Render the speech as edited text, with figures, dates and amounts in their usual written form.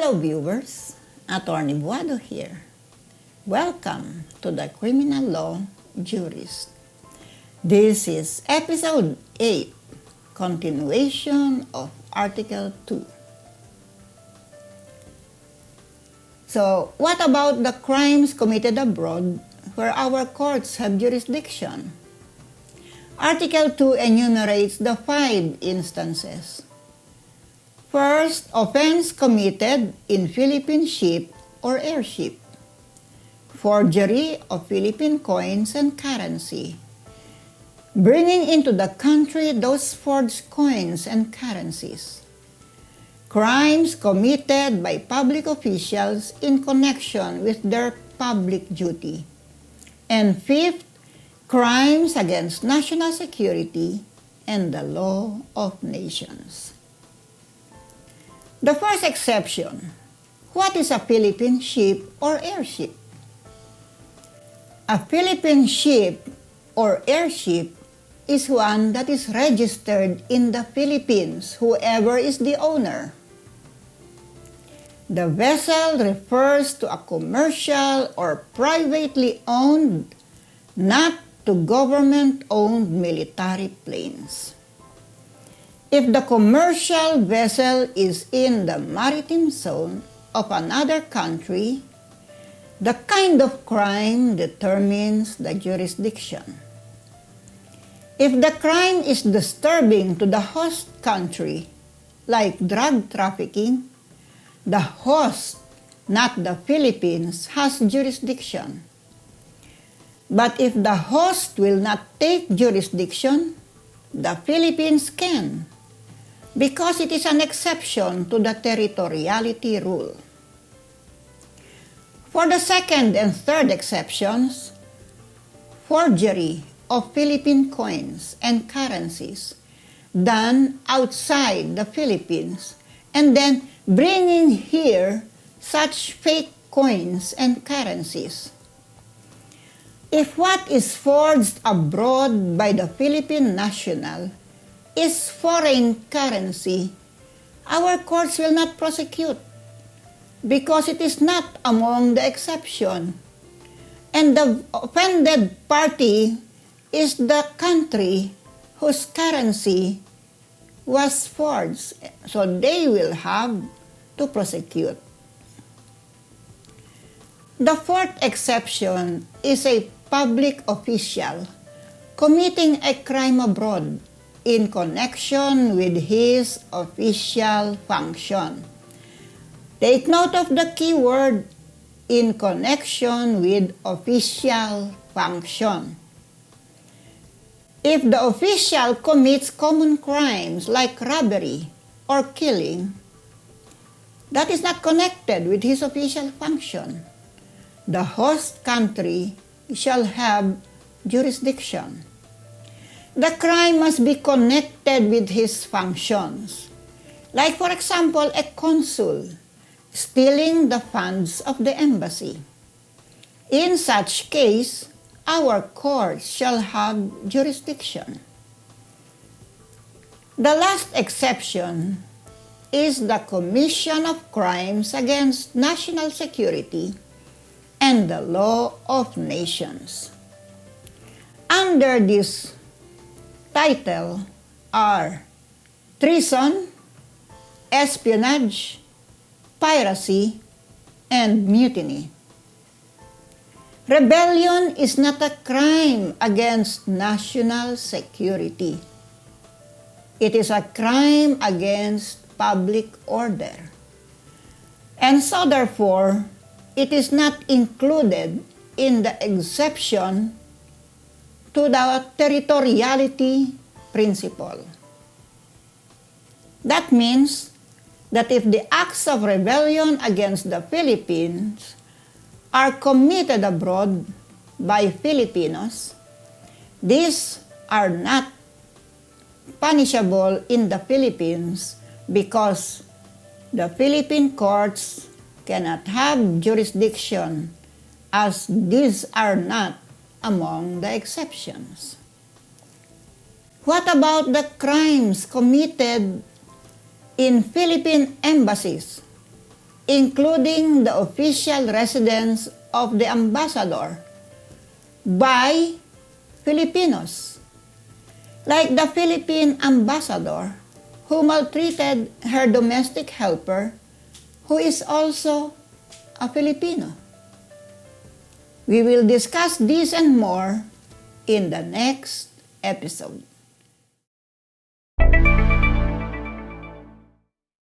Hello viewers, Attorney Buado here. Welcome to the Criminal Law Jurist. This is episode 8, continuation of Article 2. So, what about the crimes committed abroad where our courts have jurisdiction? Article 2 enumerates the 5 instances. First, offense committed in Philippine ship or airship. Forgery of Philippine coins and currency. Bringing into the country those forged coins and currencies. Crimes committed by public officials in connection with their public duty. And fifth, crimes against national security and the law of nations. The first exception, what is a Philippine ship or airship? A Philippine ship or airship is one that is registered in the Philippines, whoever is the owner. The vessel refers to a commercial or privately owned, not to government-owned military planes. If the commercial vessel is in the maritime zone of another country, the kind of crime determines the jurisdiction. If the crime is disturbing to the host country, like drug trafficking, the host, not the Philippines, has jurisdiction. But if the host will not take jurisdiction, the Philippines can, because it is an exception to the territoriality rule. For the second and third exceptions, forgery of Philippine coins and currencies done outside the Philippines and then bringing here such fake coins and currencies. If what is forged abroad by the Philippine national is foreign currency, our courts will not prosecute because it is not among the exception. And the offended party is the country whose currency was forged, so they will have to prosecute. The fourth exception is a public official committing a crime abroad in connection with his official function. Take note of the keyword in connection with official function. If the official commits common crimes like robbery or killing, that is not connected with his official function. The host country shall have jurisdiction. The crime must be connected with his functions. Like for example, a consul stealing the funds of the embassy. In such case, our courts shall have jurisdiction. The last exception is the commission of crimes against national security and the law of nations. Under this title are treason, espionage, piracy, and mutiny. Rebellion is not a crime against national security. It is a crime against public order. And so therefore, it is not included in the exception to the territoriality principle. That means that if the acts of rebellion against the Philippines are committed abroad by Filipinos, these are not punishable in the Philippines because the Philippine courts cannot have jurisdiction as these are not among the exceptions. What about the crimes committed in Philippine embassies including the official residence of the ambassador, by Filipinos, like the Philippine ambassador who maltreated her domestic helper, who is also a Filipino. We will discuss this and more in the next episode.